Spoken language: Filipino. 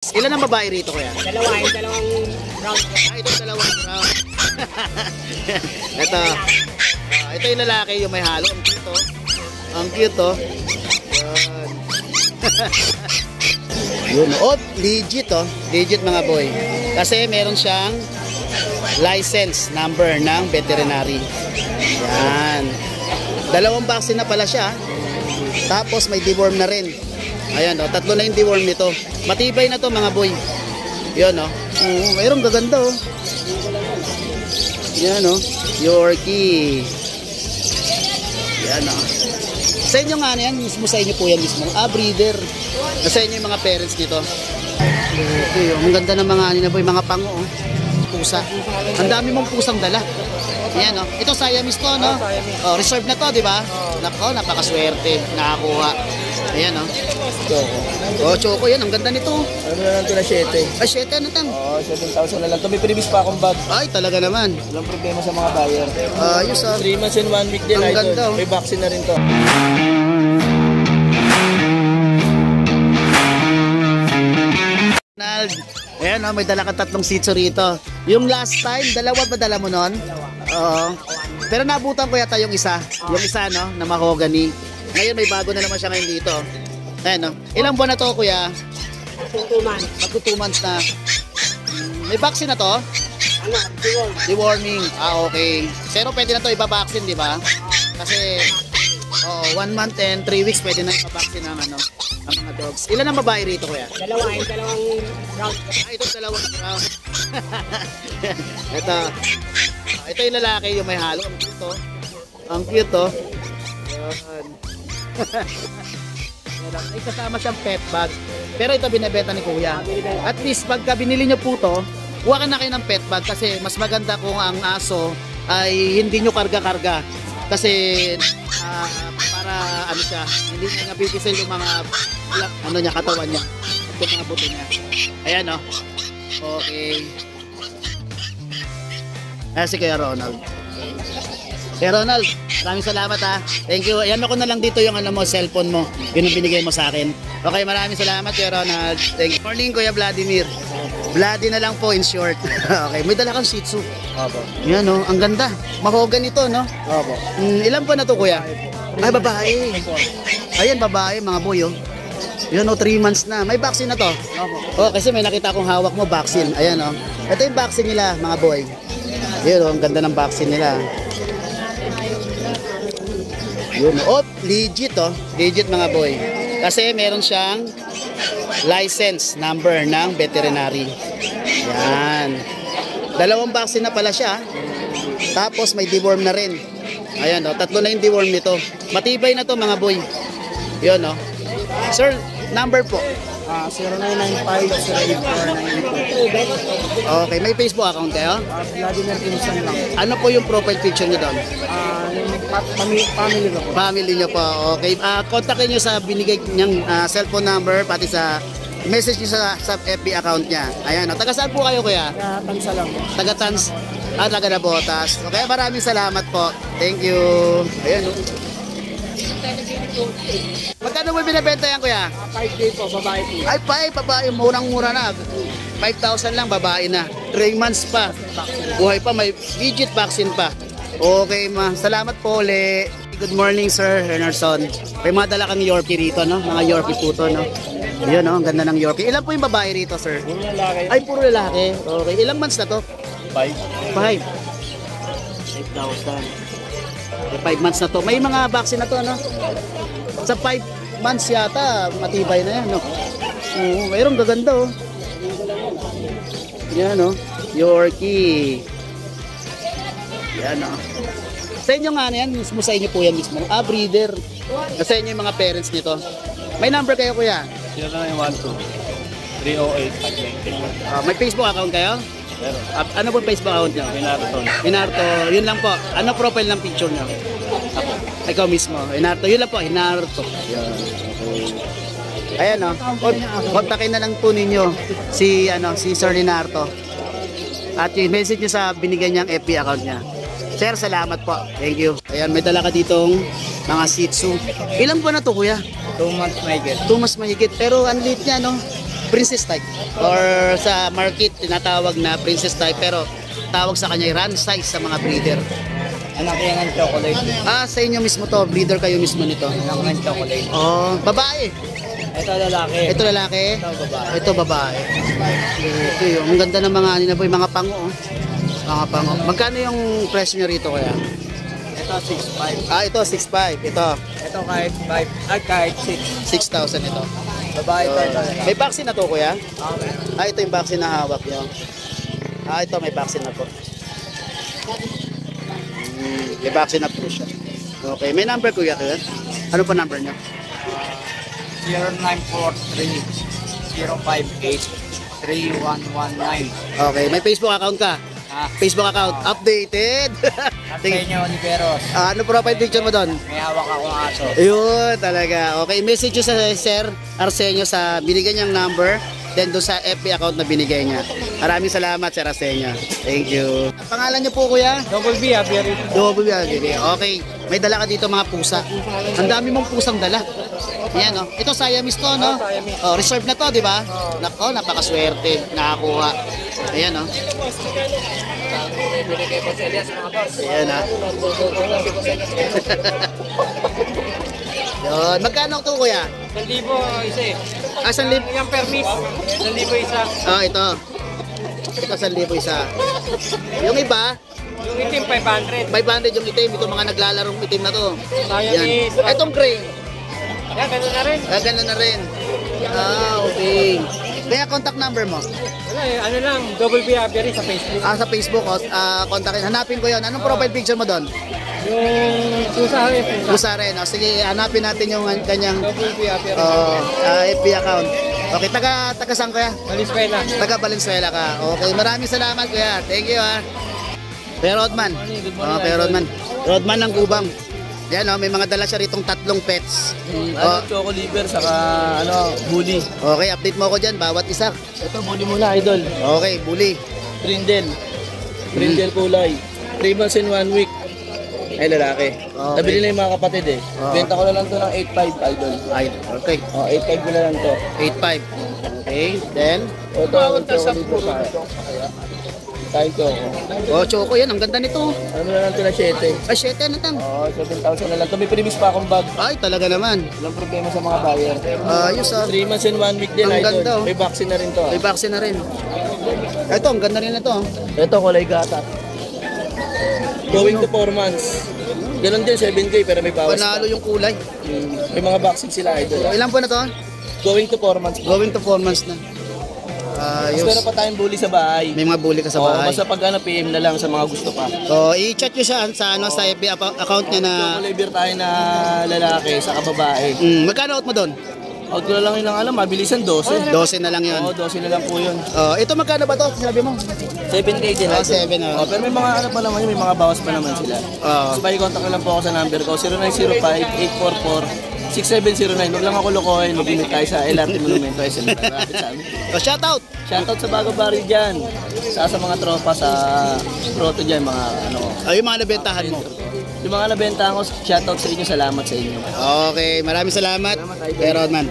Ilan ang babae rito kuya? Dalawa, yung dalawang round. Ito dalawang round. Ito. Ito yung lalaki, yung may halo. Ang cute oh. Ang cute oh. Yan. Yun. Oh, legit oh. Legit mga boy. Kasi meron siyang license number ng veterinary. Yan. Dalawang vaccine na pala siya. Tapos may deworm na rin. Ayan o, tatlo na yung deworm nito. Matibay na to mga boy. Yan o. Mayroong gaganda o. Yan o. Yorkie. Yan o. Sa inyo nga na yan, mismo sa inyo po yan mismo. Breeder. Sa inyo yung mga parents nito. Okay, ang ganda ng mga na boy, mga pango o. Pusa. Ang dami mong pusang dala. Yan o. Ito Siamese to no? Oh, reserve na to, di ba? Nako, napakaswerte. Nakakuha. Ayan o. Choco. Oh, Choco yan. Ang ganda nito. Ano na lang ito na 7? Ay, 7 ano tang? Oo, 7,000 na lang. Ito may previous pa akong bag. Ay, talaga naman. Walang problema sa mga buyer. Ayos ah. 3 months and 1 week din. Ang ganda oh. May vaccine na rin to. Ayan oh, may dala ka tatlong sitso rito. Yung last time, dalawa ba dala mo nun? Oo. Pero nabutan ko yata yung isa. Yung isa no, na mahogany. Ngayon may bago na naman siya ngayon dito. Ayan no. Ilang buwan na to kuya? 2 months. Magto 2 months na. May vaccine na to? Ano? Deworming. Ah, okay. Pero pwede na to iba-vaccine, di ba? Kasi 1 month and 3 weeks pwede na iba-vaccine ang ano, ang mga dogs. Ilan ang babae rito kuya? Dalawa, yung dalawang round. Ito dalawang round. Ito yung lalaki, yung may halo. Ang cute oh. Ang cute oh. Yan. Ay, kasama siyang pet bag. Pero ito binebenta ni kuya. At least pagka binili nyo po to, huwag na kayo ng pet bag kasi mas maganda kung ang aso ay hindi nyo karga-karga. Kasi para ano siya, hindi niya nabibisil yung mga ano niya, katawan niya. Yung mga buto niya. Ayan oh. Okay. Ayan si Kuya Ronald. Kuya Ronald, maraming salamat ha. Thank you. Ayan ako na lang dito yung ano mo, cellphone mo. Yun ang binigay mo sa akin. Okay, maraming salamat Kuya Ronald. Thank you. Morning Kuya Vladimir. Vladi na lang po in short. Okay, may dala kang Shih Tzu. Opo. Yan oh, ang ganda. Mahogany ito no? Opo. Ilan pa na to kuya? Ay, babae. Ayan, babae mga boy oh. Yun oh, 3 months na. May vaccine na to? Opo. Oh, kasi may nakita akong hawak mo, vaccine. Ayan oh. Ito yung vaccine nila mga boy. Yun oh, ang ganda ng vaccine nila. Yun oh, legit oh. Legit mga boy. Kasi meron siyang license number ng veterinary. Yan. Dalawang vaccine na pala siya. Tapos may deworm na rin. Ayan oh, tatlo na yung deworm nito. Matibay na to mga boy. Yun oh. Sir, number po. 0995-084-982. Okay, may Facebook account kayo? Vladimir Pinsan lang. Ano po yung profile picture nyo doon? Family ko po. Family nyo po. Okay. Kontakin nyo sa binigay niyang cellphone number, pati sa message nyo sa FB account niya. Ayan. Taga saan po kayo kuya? Tansa lang. Taga Tans. Taga Nabotas. Okay, maraming salamat po. Thank you. Ayan. Magkano mo binibenta yan kuya? 5K po, babae po. Ay, babae. Murang-mura na. 5,000 lang, babae na. 3 months pa. Buhay pa, may digit vaccine pa. Okay ma, salamat po ulit. Good morning Sir Henderson. May mga dala kang Yorkie rito no? Mga Yorkie po to no? Ayun no, ang ganda ng Yorkie. Ilan po yung babae rito sir? Puro lalaki. Ay puro lalaki. Okay, ilang months na to? 5. 5,000. 5 months na to. May mga vaccine na to no? Sa 5 months yata, matibay na yan no? Oo, mayroong gaganda oh. Yan no, Yorkie. Yan o. Sa inyo nga na yan, mismo sa inyo po yan mismo. Breeder. Sa inyo yung mga parents nito. May number kayo kuya? 0912-308-590. May Facebook account kayo? Meron. Ano po Facebook account nyo? Hinarto. Yun lang po. Ano profile ng picture nyo? Ako. Ikaw mismo. Hinarto. Yun lang po. Hinarto. Yan. Ayan o. Kontakin na lang po ninyo si Sir Hinarto. At yung message nyo sa binigyan niyang FB account niya. Sir, salamat po. Thank you. Ayan, may dala ka ditong mga Shih Tzu. Ilan po na to kuya? 2 months mahigit. 2 months mahigit. Pero ang liit niya no? Princess type. Or sa market, tinatawag na princess type. Pero tawag sa kanya run size sa mga breeder. Anak yan ng chocolate. Sa inyo mismo to, breeder kayo mismo nito. Anak ng chocolate. Oh, babae. Ito lalaki. Ito lalaki. Ito babae. Ito babae. Ito yung, ang ganda ng mga ano na po, yung mga pango. Oh. Mga pango. Magkano yung presyo nyo rito kaya? Ito 6.5. Ito 6.5. Ito Ito kahit 5. Ay kahit 6. 6,000 ito. Babae ito. May vaccine na to kuya? Okay. Ito yung vaccine na hawak nyo. Ito may vaccine na po. May vaccine na po siya. Okay, may number kuya kuya? Ano pa number nyo? 0943-058-3119. Okay, may Facebook account ka? Facebook account, updated. At sa inyo, Oliveros. Ano profile picture mo doon? May hawak akong aso. Ayun, talaga. Okay, message nyo sa Sir Arsenio sa binigyan niyang number, then doon sa FB account na binigay niya. Maraming salamat, Sir Arsenio. Thank you. Ang pangalan niyo po, kuya? Double B, Abieri. Double Agri. Okay. May dala ka dito mga pusa. Ang dami mong pusang dala. Yan, no? Ito Siamese to, no? Oh, reserve na to, di ba? Nako, napakaswerte. Nakakuha. Ayan, no? Ayan, ha? Yun. Magkano to, kuya? 1,000 isa eh. 1,000. Yung permit, 1,000 isa. Ito. Ito 1,000 isa. Yung iba, Yung itim, 500. 500 yung itim. Ito mga naglalarong itim na to. Siamese. Yan. Itong gray. Yan, ganun na rin. Ganun na rin. Okay. Kaya contact number mo. Wala eh, ano lang, Double B Abieri sa Facebook. Sa Facebook, kontakin. Hanapin ko yon. Anong profile picture mo doon? Yung pusa rin, pusa. Pusa rin. Sige, hanapin natin yung kanyang Double B Abieri. FB account. Okay, taga saan kaya? Valenzuela. Taga Valenzuela ka. Okay, maraming salamat kuya. Thank you ha. Kuya Rodman. Kuya Rodman. Rodman ng Kubang. Yan may mga dala siya ritong 3 pets. Choco liver, saka bully. Okay, update mo ako dyan, bawat isa. Ito, bully muna, idol. Okay, bully. Brindle. Brindle kulay. 3 months and 1 week. Ay, lalaki. Okay. Nabili na yung mga kapatid eh. Benta ko na lang to ng 8.5, idol. Ay, okay. 8.5 ko na lang to. 8.5. Okay, then? Ito, ang choco liver pa. Tayo choco. Choco yan, ang ganda nito. Ano na lang to na 7. 7 na tang. 7,000 na lang to. May previous pa akong bag. Ay, talaga naman. Walang problema sa mga buyer. Ayos 3 months and 1 week din, Ang idol. ganda, oh. May vaccine na rin to. May vaccine na rin. Ito, ang ganda rin ito. Ito, kulay gata. Going to 4 months. Ganon din, 7K, pero may bawas Panalo yung kulay. May mga vaccine sila, idol. Ilan po na to? Going to 4 months. Going to 4 months na. Mas meron pa tayong bully sa bahay. May mga bully ka sa bahay. Basta pag PM na lang sa mga gusto pa. So, i-chat nyo siya sa FB account niya na... Choco tayo na lalaki sa kababae. Magkano out mo doon? Out ko na lang yun ng mabilisan, 12. 12 na lang yun. 12 na lang po yun. Ito magkano ba to? Sabi mo? 7K din. 7. Pero may mga pa naman yun, may mga bawas pa naman sila. So, contact na lang po ako sa number ko, 0905-844-6709. Huwag lang ako lokohin, mag-limit tayo sa LRT Monumento SM. Malapit sa amin. Shoutout! Shoutout sa Bago Barrio dyan. Sa mga tropa sa Proto dyan, mga Yung mga nabentahan mo. Yung mga nabentahan ko, shoutout sa inyo, salamat sa inyo. Okay, maraming salamat. Pero man.